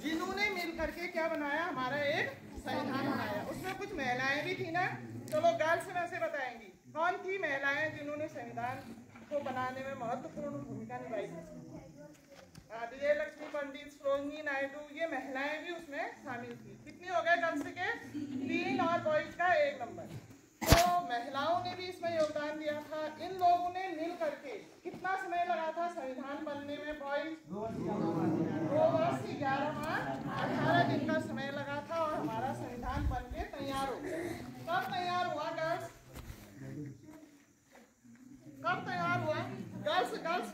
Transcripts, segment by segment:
जिन्होंने मिल करके क्या बनाया, हमारा एक संविधान बनाया। उसमें कुछ महिलाएं भी थी ना, चलो गर्ल्स में से बताएंगी कौन थी महिलाएं जिन्होंने संविधान को बनाने में महत्वपूर्ण भूमिका निभाई। विजयलक्ष्मी पंडित, सरोजिनी नायडू, ये महिलाएं भी उसमें शामिल थी। कितनी हो गए गर्ल्स के 3 और बॉयज का 1 नंबर। तो महिलाओं ने भी इसमें योगदान दिया था। इन लोगों ने मिल करके कितना समय लगा था संविधान बनने में? बॉयज 2 वर्ष 11 माह 18 दिन का समय लगा था और हमारा संविधान बन के तैयार हो गया। कब तैयार हुआ गर्ल्स? कब तैयार हुआ girls? Girls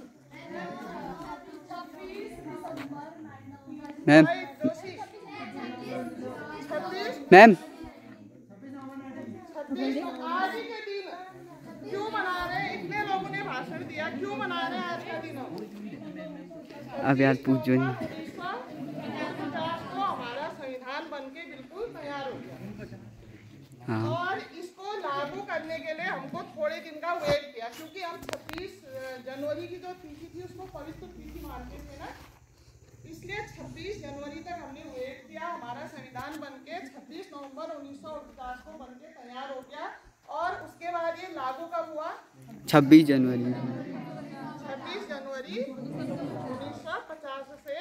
ma'am Joshi 26 ma'am 26 आज ही के दिन क्यों मना रहे हैं? इतने लोगों ने भाषण दिया, क्यों मना रहे हैं आज का दिन? अब यार पूछो नहीं। 1949 को हमारा संविधान बनके बिल्कुल तैयार हो गया। हाँ। और इसको लागू करने के लिए हमको थोड़े दिन का वेट किया, क्योंकि हम 26 जनवरी की जो तिथि थी उसको पवित्र तिथि मानते थे ना, इसलिए 26 जनवरी तक हमने वेट किया। हमारा संविधान बनके 26 नवंबर 1949 को बनके तैयार हो गया। और उसके बाद ये लागू कब हुआ? 26 जनवरी 26 जनवरी 1950 से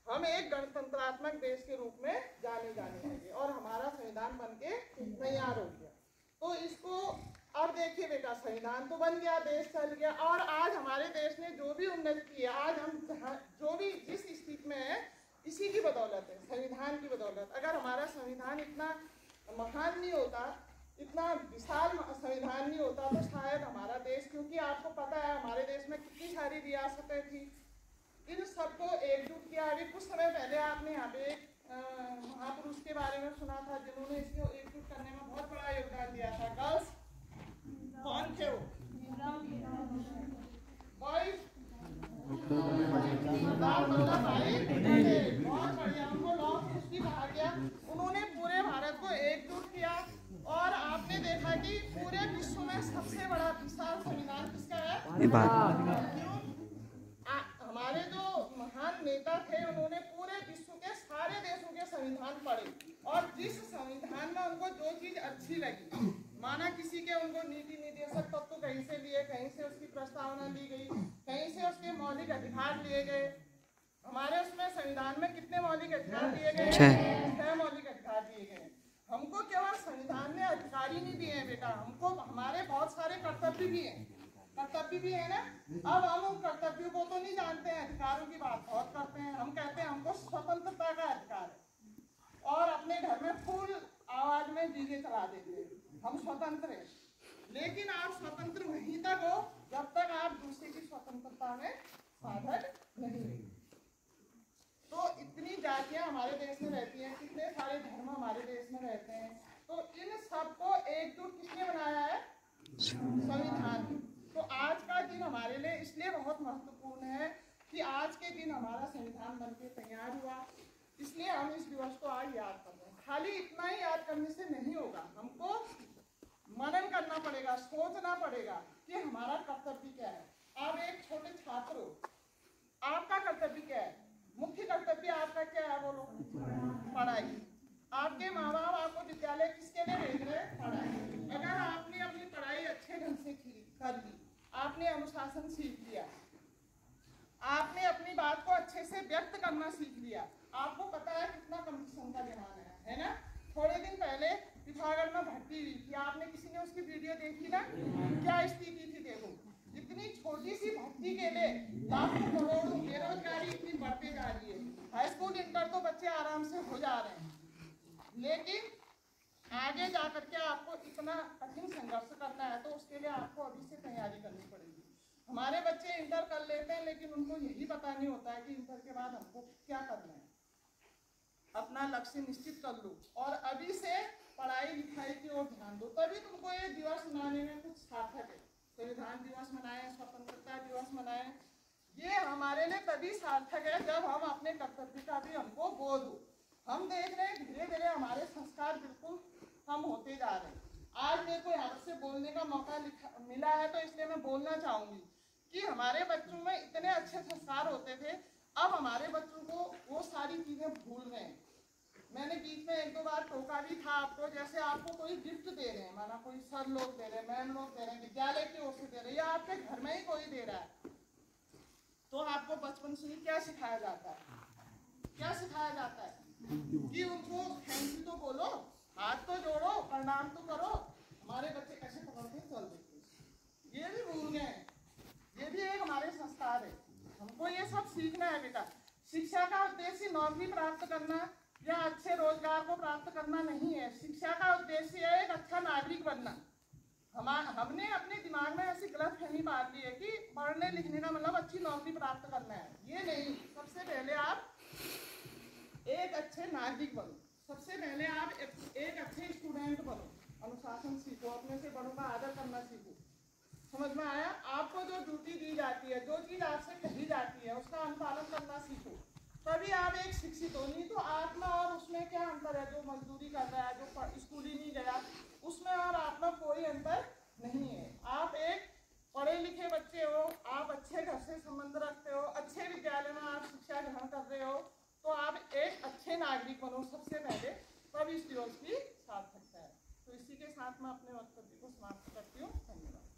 हम एक गणतंत्रात्मक देश के रूप में जाने लगे और हमारा संविधान बनके तैयार हो गया। तो इसको अब देखिए बेटा, संविधान तो बन गया, देश चल गया, और आज हमारे देश ने जो भी उन्नति की है, आज हम जो भी जिस स्थिति में है, इसी की बदौलत है, संविधान की बदौलत। अगर हमारा संविधान इतना महान नहीं होता, इतना विशाल संविधान नहीं होता, तो शायद हमारा देश, क्योंकि आपको पता है हमारे देश में कितनी सारी रियासतें थी, इन सबको एकजुट किया। अभी कुछ समय पहले आपने यहाँ पे एक महापुरुष के बारे में सुना था जिन्होंने इसको एकजुट करने में बहुत बड़ा योगदान दिया था। गर्ल्स कौन थे वो? बॉयज सरदार वल्लभ भाई पटेल, बहुत बढ़िया, उनको लौह पुरुष कहा गया। उन्होंने पूरे भारत को एकजुट किया और आपने देखा कि पूरे विश्व में सबसे बड़ा विशाल संविधान किसका है? हमारे जो महान नेता थे उन्होंने पूरे विश्व के सारे देशों के संविधान पढ़े और जिस संविधान में उनको जो चीज अच्छी लगी, माना किसी के उनको नीति निर्देशक तत्व कहीं से लिए, कहीं से उसकी प्रस्तावना ली गई, कहीं से उसके मौलिक अधिकार लिए गए। हमारे उसमें संविधान में कितने मौलिक अधिकार दिए गए? 6 मौलिक अधिकार दिए गए। हमको केवल संविधान ने अधिकार ही नहीं दिए हैं बेटा, हमको हमारे बहुत सारे कर्तव्य भी हैं। कर्तव्य भी है ना। अब हम उन कर्तव्यों को तो नहीं जानते हैं, अधिकारों की बात बहुत करते हैं। हम कहते हैं हमको स्वतंत्रता का अधिकार है और अपने घर में फुल आवाज में डीजे चला देते हैं, हम स्वतंत्र हैं। लेकिन आप स्वतंत्र वहीं तक हो जब तक आप दूसरे की स्वतंत्रता में साधक नहीं। तो इतनी जातियां हमारे देश में रहती हैं, कितने सारे धर्म हमारे देश में रहते हैं, तो इन सबको एकजुट किसने बनाया है? संविधान। तो आज का दिन हमारे लिए इसलिए बहुत महत्वपूर्ण है कि आज के दिन हमारा संविधान बनके तैयार हुआ, इसलिए हम इस दिवस को आज याद कर रहे हैं। खाली इतना ही याद करने से नहीं होगा, हमको मनन करना पड़ेगा, सोचना पड़ेगा कि हमारा कर्तव्य क्या है। आप एक छोटे छात्र हो, आपका कर्तव्य क्या है? मुख्य कर्तव्य आपका क्या है? बोलो। पढ़ाई। आपके माँ बाप आपको विद्यालय किसके लिए भेज रहे हैं? पढ़ाई। अगर आपने अपनी पढ़ाई अच्छे ढंग से कर ली, आपने अनुशासन सीख लिया, आपने अपनी बात को अच्छे से व्यक्त करना सीख लिया, आपको पता है कितना कंपटीशन का जमाना है ना। थोड़े दिन पहले पिथौरागढ़ में भर्ती हुई थी, आपने किसी ने उसकी वीडियो देखी ना? क्या स्थिति थी देखो, इतनी छोटी सी भर्ती के लिए लाखों करोड़ों, बेरोजगारी इतनी बढ़ती जा रही है। हाई स्कूल इंटर तो बच्चे आराम से हो जा रहे हैं, लेकिन आगे जाकर के आपको इतना कठिन संघर्ष करना है, तो उसके लिए आपको अभी से तैयारी करनी पड़ेगी। हमारे बच्चे इंटर कर लेते हैं, लेकिन उनको यही पता नहीं होता है कि इंटर के बाद हमको क्या करना है। अपना लक्ष्य निश्चित कर लो और अभी से पढ़ाई लिखाई की ओर ध्यान दो, तभी तुमको ये दिवस मनाने में कुछ सार्थक है। संविधान दिवस मनाएं, स्वतंत्रता दिवस मनाएं, ये हमारे लिए तभी सार्थक है जब हम अपने कर्तव्य का भी हमको बोध हो। हम देख रहे हैं धीरे धीरे हमारे संस्कार बिल्कुल कम होते जा रहे हैं। आज मेरे को यहाँ से बोलने का मौका मिला है, तो इसलिए मैं बोलना चाहूंगी कि हमारे बच्चों में इतने अच्छे संस्कार होते थे, अब हमारे बच्चों को वो सारी चीजें चीजें भूल गए हैं। मैंने बीच में एक दो बार टोका भी था आपको, जैसे आपको कोई गिफ्ट दे रहे हैं, माना कोई सर लोग दे रहे हैं, मैम लोग दे रहे हैं, विद्यालय की ओर से दे रहे हैं, या आपके घर में ही कोई दे रहा है, तो आपको बचपन से ही क्या सिखाया जाता है? क्या सिखाया जाता है कि उनको थैंक यू तो बोलो, हाथ तो जोड़ो, प्रणाम तो करो। हमारे बच्चे कैसे पकड़ते हैं, चल देखते, ये भी भूल गए। ये भी एक हमारे संस्कार है, हमको ये सब सीखना है बेटा। शिक्षा का उद्देश्य नौकरी प्राप्त करना या अच्छे रोजगार को प्राप्त करना नहीं है। शिक्षा का उद्देश्य है एक अच्छा नागरिक बनना। हमने अपने दिमाग में ऐसी गलतफहमी पाल ली है कि पढ़ने लिखने का मतलब अच्छी नौकरी प्राप्त करना है। ये नहीं, सबसे पहले आप एक अच्छे नागरिक बनो, सबसे पहले आप एक अच्छे स्टूडेंट बनो, अनुशासन सीखो, अपने से बड़ों का आदर करना सीखो। समझ में आया? आपको जो ड्यूटी दी जाती है, जो चीज आपसे कही जाती है, उसका अनुपालन करना सीखो, तभी आप एक शिक्षित हो। नहीं तो आत्मा और उसमें क्या अंतर है? जो मजदूरी कर रहा है, जो स्कूल ही नहीं गया, उसमें और आत्मा कोई अंतर नहीं है। आप एक पढ़े लिखे बच्चे हो, आप अच्छे घर से संबंध रखते हो, अच्छे विद्यालय में आप शिक्षा ग्रहण कर रहे हो, तो आप एक अच्छे नागरिक बनो सबसे पहले, तब इस दिवस की सार्थकता है। तो इसी के साथ मैं अपने वक्तव्य को समाप्त करती हूँ। धन्यवाद।